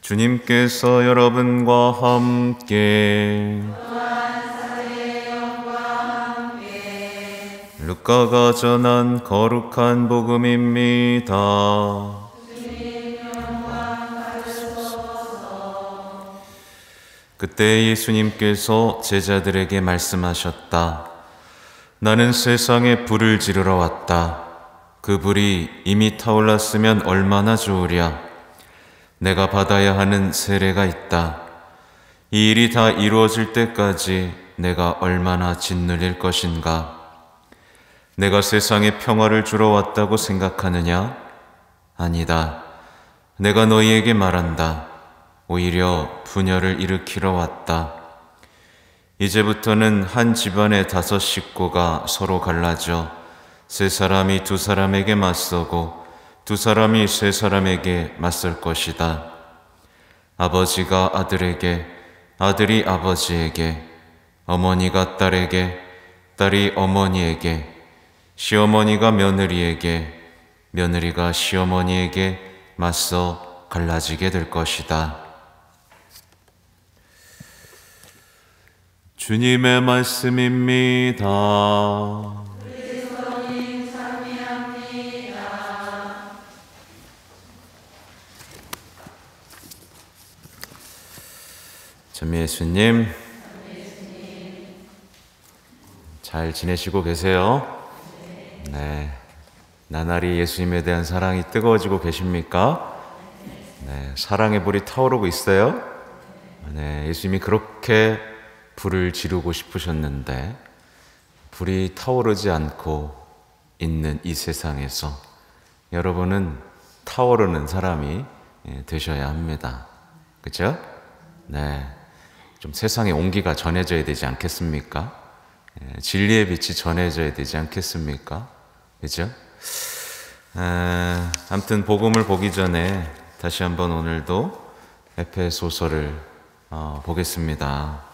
주님께서 여러분과 함께 루카가 전한 거룩한 복음입니다. 그때 예수님께서 제자들에게 말씀하셨다. 나는 세상에 불을 지르러 왔다. 그 불이 이미 타올랐으면 얼마나 좋으랴. 내가 받아야 하는 세례가 있다. 이 일이 다 이루어질 때까지 내가 얼마나 짓눌릴 것인가. 내가 세상에 평화를 주러 왔다고 생각하느냐? 아니다. 내가 너희에게 말한다. 오히려 분열을 일으키러 왔다. 이제부터는 한 집안의 5 식구가 서로 갈라져 3사람이 2사람에게 맞서고 2사람이 3사람에게 맞설 것이다. 아버지가 아들에게, 아들이 아버지에게, 어머니가 딸에게, 딸이 어머니에게, 시어머니가 며느리에게, 며느리가 시어머니에게 맞서 갈라지게 될 것이다. 주님의 말씀입니다. 그리스도님 참여합니다. 전 예수님, 잘 지내시고 계세요? 네. 나날이 예수님에 대한 사랑이 뜨거워지고 계십니까? 네. 사랑의 불이 타오르고 있어요? 네. 예수님이 그렇게 불을 지르고 싶으셨는데 불이 타오르지 않고 있는 이 세상에서 여러분은 타오르는 사람이 되셔야 합니다. 그렇죠? 네. 좀 세상에 온기가 전해져야 되지 않겠습니까? 진리의 빛이 전해져야 되지 않겠습니까? 그렇죠? 아무튼 복음을 보기 전에 다시 한번 오늘도 에페소서를 보겠습니다.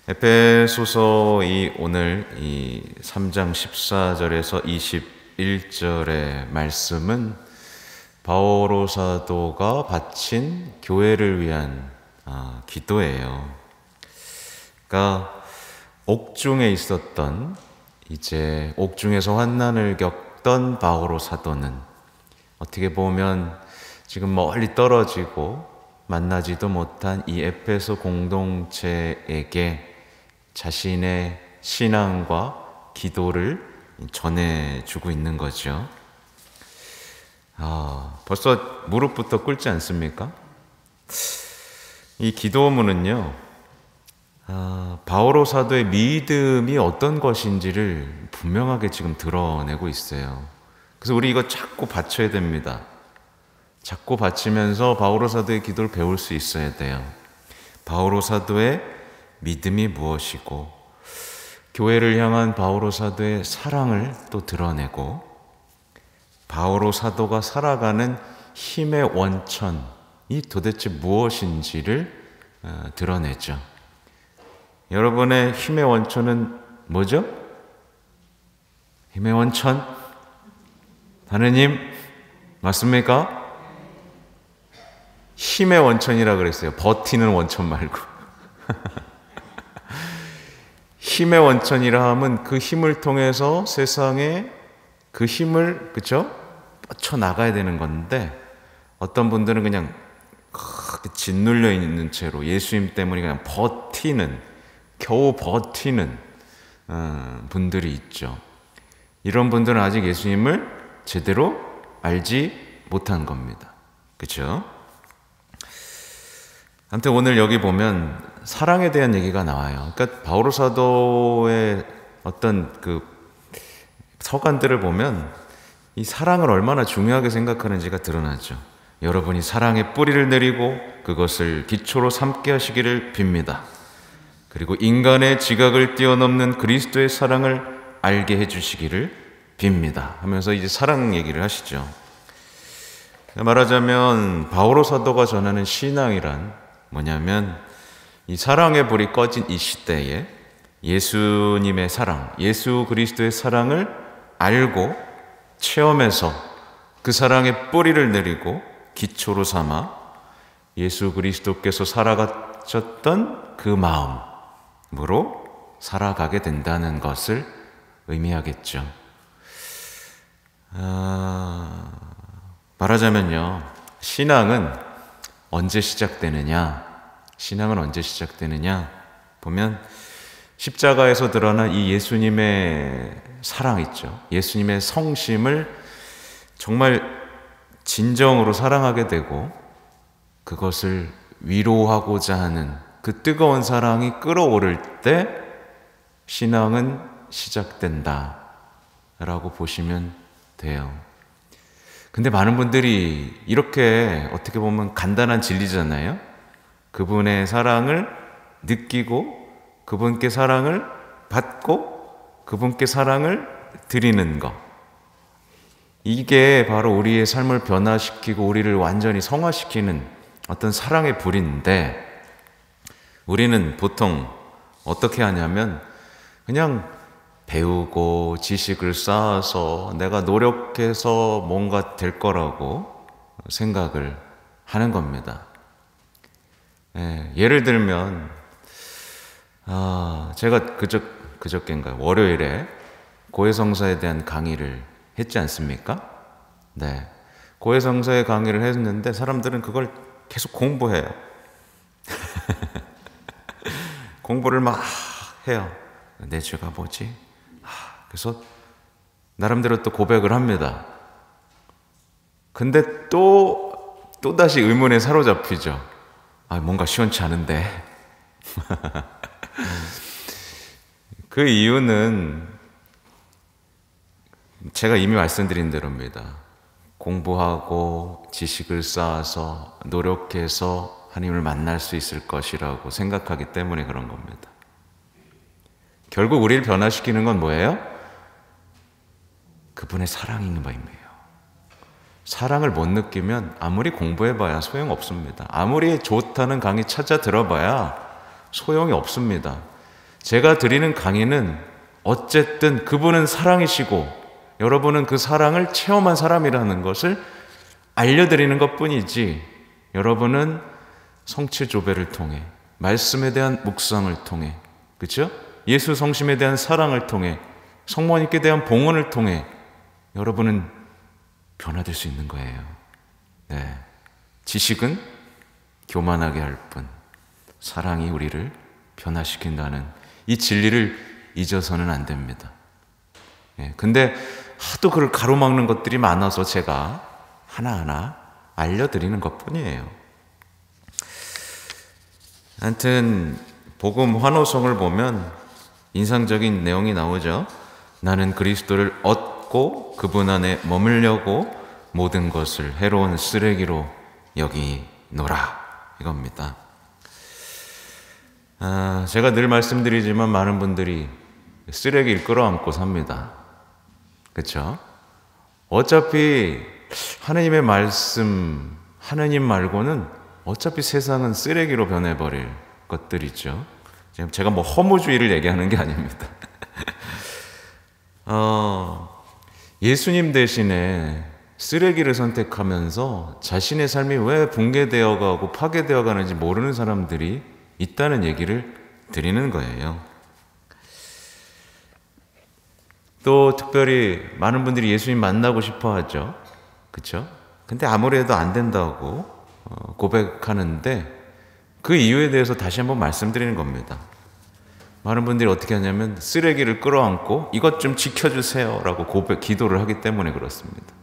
에페소서 오늘 이 3장 14절에서 21절의 말씀은 바오로 사도가 바친 교회를 위한 기도예요. 그러니까 옥중에 있었던, 이제 옥중에서 환난을 겪던 바오로 사도는 어떻게 보면 지금 멀리 떨어지고 만나지도 못한 이 에페소 공동체에게 자신의 신앙과 기도를 전해주고 있는 거죠. 벌써 무릎부터 꿇지 않습니까? 이 기도문은요, 바오로 사도의 믿음이 어떤 것인지를 분명하게 지금 드러내고 있어요. 그래서 우리 이거 자꾸 바쳐야 됩니다. 자꾸 바치면서 바오로 사도의 기도를 배울 수 있어야 돼요. 바오로 사도의 믿음이 무엇이고, 교회를 향한 바오로 사도의 사랑을 또 드러내고, 바오로 사도가 살아가는 힘의 원천이 도대체 무엇인지를 드러내죠. 여러분의 힘의 원천은 뭐죠? 힘의 원천? 하느님 맞습니까? 힘의 원천이라 그랬어요. 버티는 원천 말고. 힘의 원천이라 하면 그 힘을 통해서 세상에 그 힘을, 그쵸? 뻗쳐나가야 되는 건데, 어떤 분들은 그냥 짓눌려 있는 채로 예수님 때문에 그냥 겨우 버티는 분들이 있죠. 이런 분들은 아직 예수님을 제대로 알지 못한 겁니다. 그쵸? 아무튼 오늘 여기 보면 사랑에 대한 얘기가 나와요. 그러니까 바오로 사도의 어떤 그 서간들을 보면 이 사랑을 얼마나 중요하게 생각하는지가 드러나죠. 여러분이 사랑의 뿌리를 내리고 그것을 기초로 삼게 하시기를 빕니다. 그리고 인간의 지각을 뛰어넘는 그리스도의 사랑을 알게 해주시기를 빕니다 하면서 이제 사랑 얘기를 하시죠. 말하자면 바오로 사도가 전하는 신앙이란 뭐냐면, 이 사랑의 불이 꺼진 이 시대에 예수님의 사랑, 예수 그리스도의 사랑을 알고 체험해서 그 사랑의 뿌리를 내리고 기초로 삼아 예수 그리스도께서 살아가셨던 그 마음으로 살아가게 된다는 것을 의미하겠죠. 말하자면요, 신앙은 언제 시작되느냐 보면 십자가에서 드러난 이 예수님의 사랑 있죠. 예수님의 성심을 정말 진정으로 사랑하게 되고 그것을 위로하고자 하는 그 뜨거운 사랑이 끓어오를 때 신앙은 시작된다 라고 보시면 돼요. 근데 많은 분들이 이렇게 어떻게 보면 간단한 진리잖아요. 그분의 사랑을 느끼고 그분께 사랑을 받고 그분께 사랑을 드리는 것, 이게 바로 우리의 삶을 변화시키고 우리를 완전히 성화시키는 어떤 사랑의 불인데, 우리는 보통 어떻게 하냐면 그냥 배우고 지식을 쌓아서 내가 노력해서 뭔가 될 거라고 생각을 하는 겁니다. 예를 들면 제가 그저께인가요? 월요일에 고해성사에 대한 강의를 했지 않습니까? 네. 고해성사의 강의를 했는데 사람들은 그걸 계속 공부해요. 공부를 막 해요. 내 죄가 뭐지? 그래서 나름대로 또 고백을 합니다. 근데 또다시 의문에 사로잡히죠. 뭔가 시원치 않은데. 그 이유는 제가 이미 말씀드린 대로입니다. 공부하고 지식을 쌓아서 노력해서 하나님을 만날 수 있을 것이라고 생각하기 때문에 그런 겁니다. 결국 우리를 변화시키는 건 뭐예요? 그분의 사랑이 있는 바임이에요. 사랑을 못 느끼면 아무리 공부해봐야 소용없습니다. 아무리 좋다는 강의 찾아 들어봐야 소용이 없습니다. 제가 드리는 강의는 어쨌든 그분은 사랑이시고 여러분은 그 사랑을 체험한 사람이라는 것을 알려드리는 것뿐이지, 여러분은 성취조배를 통해, 말씀에 대한 묵상을 통해, 그렇죠? 예수 성심에 대한 사랑을 통해, 성모님께 대한 봉헌을 통해 여러분은 변화될 수 있는 거예요. 네. 지식은 교만하게 할 뿐, 사랑이 우리를 변화시킨다는 이 진리를 잊어서는 안 됩니다. 근데 하도 그걸 가로막는 것들이 많아서 제가 하나하나 알려드리는 것뿐이에요. 하여튼 복음 환호성을 보면 인상적인 내용이 나오죠. 나는 그리스도를 얻고 그분 안에 머물려고 모든 것을 해로운 쓰레기로 여기노라, 이겁니다. 제가 늘 말씀드리지만 많은 분들이 쓰레기를 끌어안고 삽니다. 그렇죠? 어차피 하나님의 말씀, 하나님 말고는 어차피 세상은 쓰레기로 변해버릴 것들이죠. 제가 뭐 허무주의를 얘기하는 게 아닙니다. 예수님 대신에 쓰레기를 선택하면서 자신의 삶이 왜 붕괴되어 가고 파괴되어 가는지 모르는 사람들이 있다는 얘기를 드리는 거예요. 또 특별히 많은 분들이 예수님 만나고 싶어 하죠. 그렇죠? 근데 아무래도 안 된다고 고백하는데 그 이유에 대해서 다시 한번 말씀드리는 겁니다. 많은 분들이 어떻게 하냐면 쓰레기를 끌어안고 이것 좀 지켜주세요 라고 기도를 하기 때문에 그렇습니다.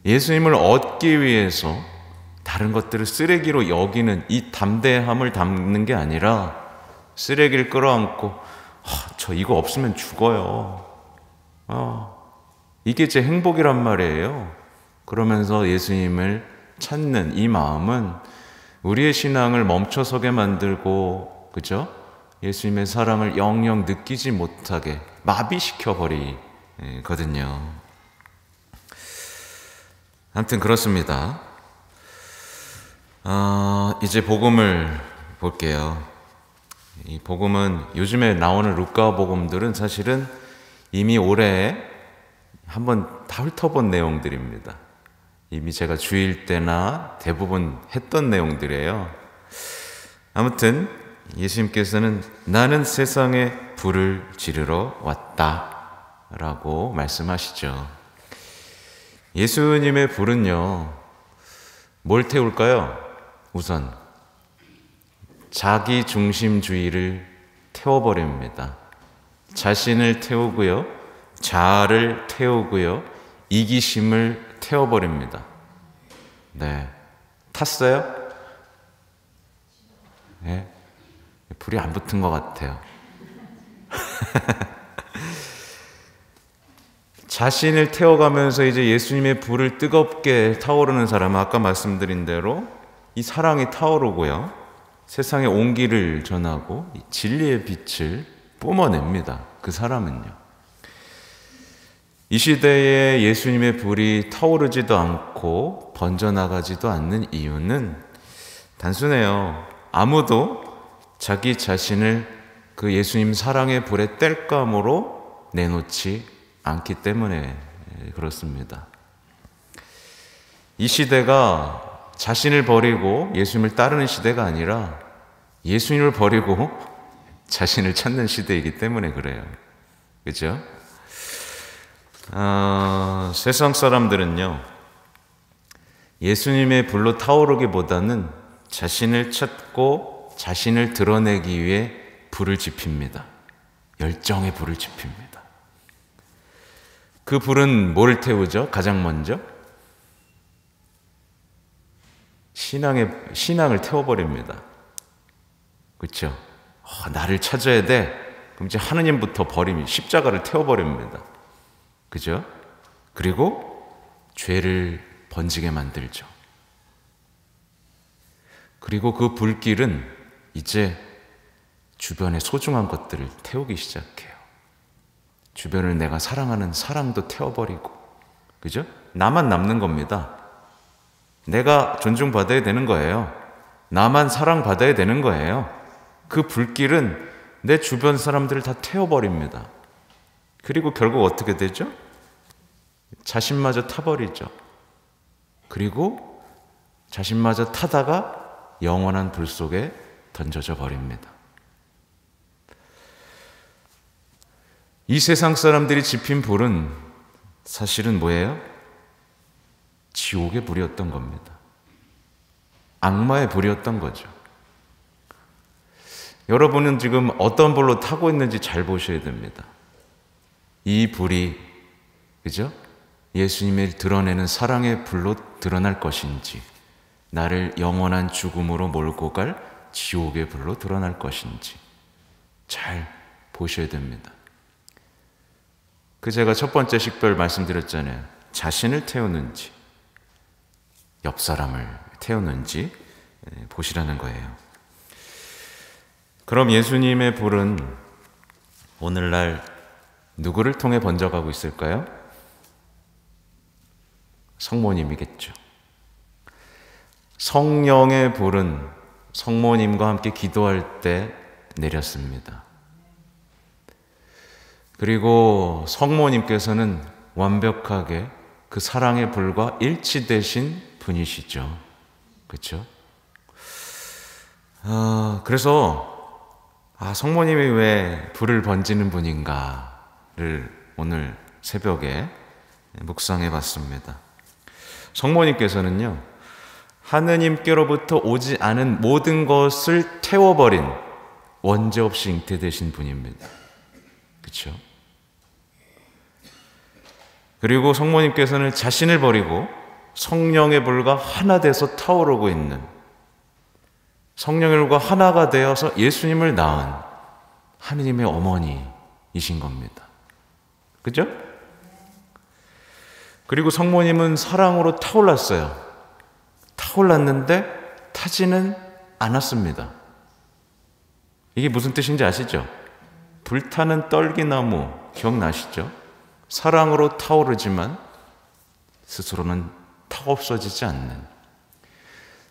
예수님을 얻기 위해서 다른 것들을 쓰레기로 여기는 이 담대함을 담는 게 아니라 쓰레기를 끌어안고 저 이거 없으면 죽어요. 이게 제 행복이란 말이에요. 그러면서 예수님을 찾는 이 마음은 우리의 신앙을 멈춰서게 만들고, 그죠? 예수님의 사랑을 영영 느끼지 못하게 마비시켜 버리거든요. 아무튼 그렇습니다. 이제 복음을 볼게요. 이 복음은 요즘에 나오는 루카 복음들은 사실은 이미 올해 한번 다 훑어본 내용들입니다. 이미 제가 주일 때나 대부분 했던 내용들이에요. 아무튼 예수님께서는 나는 세상에 불을 지르러 왔다 라고 말씀하시죠. 예수님의 불은요, 뭘 태울까요? 우선 자기 중심주의를 태워버립니다. 자신을 태우고요, 자아를 태우고요, 이기심을 태워버립니다. 네, 탔어요? 네, 불이 안 붙은 것 같아요. 자신을 태워가면서 이제 예수님의 불을 뜨겁게 타오르는 사람은 아까 말씀드린 대로 이 사랑이 타오르고요, 세상에 온기를 전하고 이 진리의 빛을 뿜어냅니다. 그 사람은요. 이 시대에 예수님의 불이 타오르지도 않고 번져나가지도 않는 이유는 단순해요. 아무도 자기 자신을 그 예수님 사랑의 불의 땔감으로 내놓지 않기 때문에 그렇습니다. 이 시대가 자신을 버리고 예수님을 따르는 시대가 아니라 예수님을 버리고 자신을 찾는 시대이기 때문에 그래요. 그렇죠? 세상 사람들은요, 예수님의 불로 타오르기보다는 자신을 찾고 자신을 드러내기 위해 불을 지핍니다. 열정의 불을 지핍니다. 그 불은 뭘 태우죠? 가장 먼저 신앙을 태워버립니다. 그렇죠? 나를 찾아야 돼. 그럼 이제 하느님부터 버림이 십자가를 태워버립니다. 그죠? 그리고 죄를 번지게 만들죠. 그리고 그 불길은 이제 주변의 소중한 것들을 태우기 시작해요. 주변을 내가 사랑하는 사랑도 태워버리고, 그죠? 나만 남는 겁니다. 내가 존중받아야 되는 거예요. 나만 사랑받아야 되는 거예요. 그 불길은 내 주변 사람들을 다 태워버립니다. 그리고 결국 어떻게 되죠? 자신마저 타버리죠. 그리고 자신마저 타다가 영원한 불 속에 던져져 버립니다. 이 세상 사람들이 지핀 불은 사실은 뭐예요? 지옥의 불이었던 겁니다. 악마의 불이었던 거죠. 여러분은 지금 어떤 불로 타고 있는지 잘 보셔야 됩니다. 이 불이, 그죠? 예수님을 드러내는 사랑의 불로 드러날 것인지, 나를 영원한 죽음으로 몰고 갈 지옥의 불로 드러날 것인지 잘 보셔야 됩니다. 제가 첫 번째 식별 말씀드렸잖아요. 자신을 태우는지 옆 사람을 태우는지 보시라는 거예요. 그럼 예수님의 불은 오늘날 누구를 통해 번져가고 있을까요? 성모님이겠죠. 성령의 불은 성모님과 함께 기도할 때 내렸습니다. 그리고 성모님께서는 완벽하게 그 사랑의 불과 일치되신 분이시죠. 그렇죠? 그래서 성모님이 왜 불을 번지는 분인가를 오늘 새벽에 묵상해 봤습니다. 성모님께서는요, 하느님께로부터 오지 않은 모든 것을 태워버린 원죄 없이 잉태되신 분입니다. 그렇죠? 그리고 성모님께서는 자신을 버리고 성령의 불과 하나 돼서 타오르고 있는, 성령의 불과 하나가 되어서 예수님을 낳은 하느님의 어머니이신 겁니다. 그죠? 그리고 성모님은 사랑으로 타올랐어요. 타올랐는데 타지는 않았습니다. 이게 무슨 뜻인지 아시죠? 불타는 떨기나무 기억나시죠? 사랑으로 타오르지만 스스로는 타 없어지지 않는,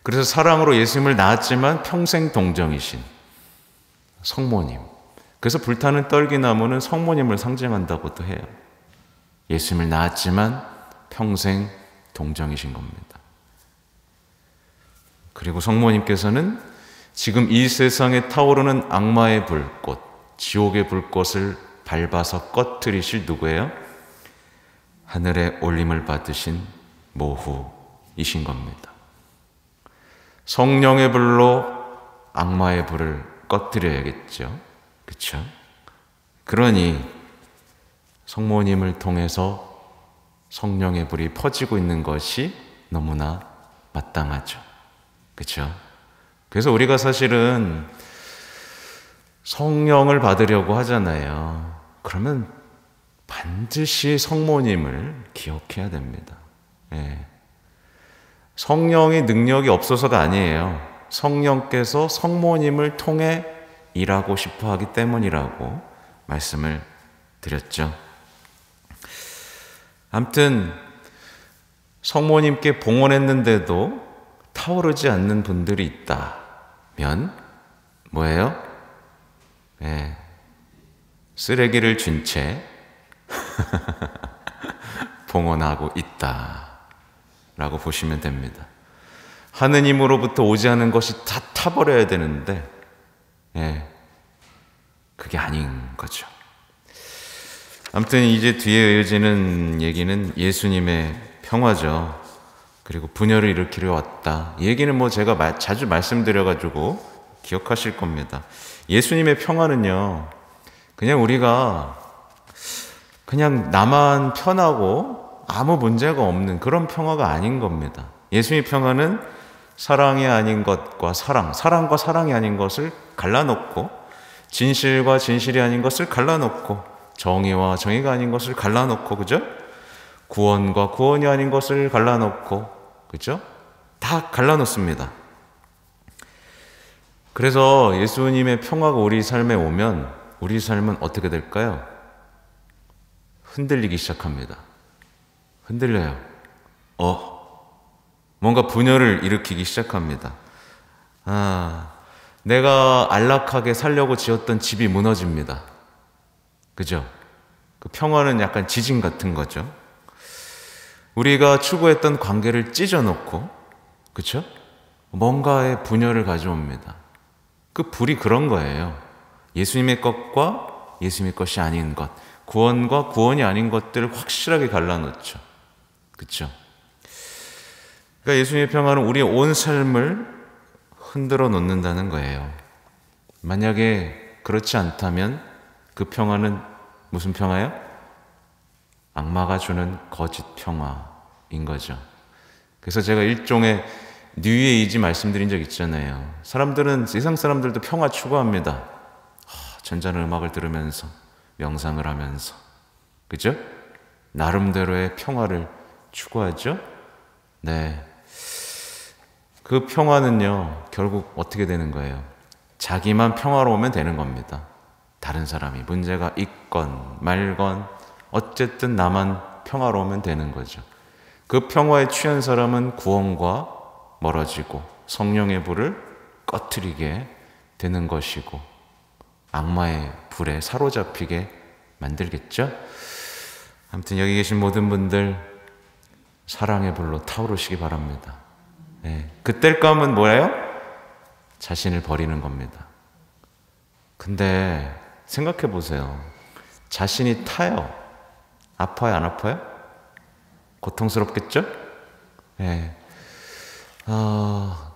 그래서 사랑으로 예수님을 낳았지만 평생 동정이신 성모님. 그래서 불타는 떨기나무는 성모님을 상징한다고도 해요. 예수님을 낳았지만 평생 동정이신 겁니다. 그리고 성모님께서는 지금 이 세상에 타오르는 악마의 불꽃, 지옥의 불꽃을 밟아서 꺼트리실 누구예요? 하늘의 올림을 받으신 모후이신 겁니다. 성령의 불로 악마의 불을 꺼트려야겠죠. 그렇죠? 그러니 성모님을 통해서 성령의 불이 퍼지고 있는 것이 너무나 마땅하죠. 그렇죠? 그래서 우리가 사실은 성령을 받으려고 하잖아요. 그러면 반드시 성모님을 기억해야 됩니다. 예. 성령의 능력이 없어서가 아니에요. 성령께서 성모님을 통해 일하고 싶어 하기 때문이라고 말씀을 드렸죠. 아무튼 성모님께 봉헌했는데도 타오르지 않는 분들이 있다면 뭐예요? 네. 쓰레기를 준 채 봉헌하고 있다라고 보시면 됩니다. 하느님으로부터 오지 않은 것이 다 타버려야 되는데 그게 아닌 거죠. 아무튼 이제 뒤에 이어지는 얘기는 예수님의 평화죠. 그리고 분열을 일으키려 왔다. 이 얘기는 뭐 제가 자주 말씀드려가지고 기억하실 겁니다. 예수님의 평화는요, 그냥 우리가 그냥 나만 편하고 아무 문제가 없는 그런 평화가 아닌 겁니다. 예수님의 평화는 사랑이 아닌 것과 사랑과 사랑이 아닌 것을 갈라놓고, 진실과 진실이 아닌 것을 갈라놓고, 정의와 정의가 아닌 것을 갈라놓고, 그죠? 구원과 구원이 아닌 것을 갈라놓고, 그죠? 다 갈라놓습니다. 그래서 예수님의 평화가 우리 삶에 오면 우리 삶은 어떻게 될까요? 흔들리기 시작합니다. 흔들려요. 뭔가 분열을 일으키기 시작합니다. 내가 안락하게 살려고 지었던 집이 무너집니다. 그죠? 그 평화는 약간 지진 같은 거죠. 우리가 추구했던 관계를 찢어놓고, 그쵸? 뭔가의 분열을 가져옵니다. 그 불이 그런 거예요. 예수님의 것과 예수님의 것이 아닌 것, 구원과 구원이 아닌 것들을 확실하게 갈라놓죠. 그쵸? 그러니까 예수님의 평화는 우리의 온 삶을 흔들어 놓는다는 거예요. 만약에 그렇지 않다면 그 평화는 무슨 평화예요? 악마가 주는 거짓 평화인 거죠. 그래서 제가 일종의 뉴에이지 말씀드린 적 있잖아요. 사람들은, 세상 사람들도 평화 추구합니다. 전자는 음악을 들으면서, 명상을 하면서, 그죠? 나름대로의 평화를 추구하죠. 네. 그 평화는요, 결국 어떻게 되는 거예요? 자기만 평화로우면 되는 겁니다. 다른 사람이 문제가 있건 말건 어쨌든 나만 평화로우면 되는 거죠. 그 평화에 취한 사람은 구원과 멀어지고 성령의 불을 꺼트리게 되는 것이고 악마의 불에 사로잡히게 만들겠죠. 아무튼 여기 계신 모든 분들 사랑의 불로 타오르시기 바랍니다. 그 뗄감은 뭐예요? 자신을 버리는 겁니다. 근데 생각해 보세요. 자신이 타요. 아파요, 안 아파요? 고통스럽겠죠?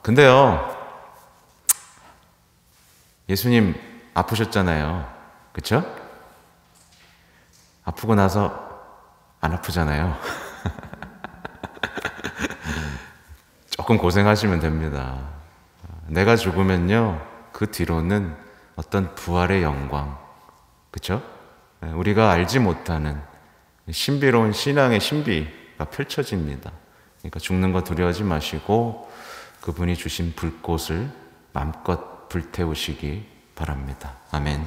근데요, 예수님 아프셨잖아요. 그쵸? 아프고 나서 안 아프잖아요. 조금 고생하시면 됩니다. 내가 죽으면요, 그 뒤로는 어떤 부활의 영광, 그쵸? 우리가 알지 못하는 신비로운 신앙의 신비가 펼쳐집니다. 그러니까 죽는 거 두려워하지 마시고 그분이 주신 불꽃을 마음껏 불태우시기 바랍니다. 아멘.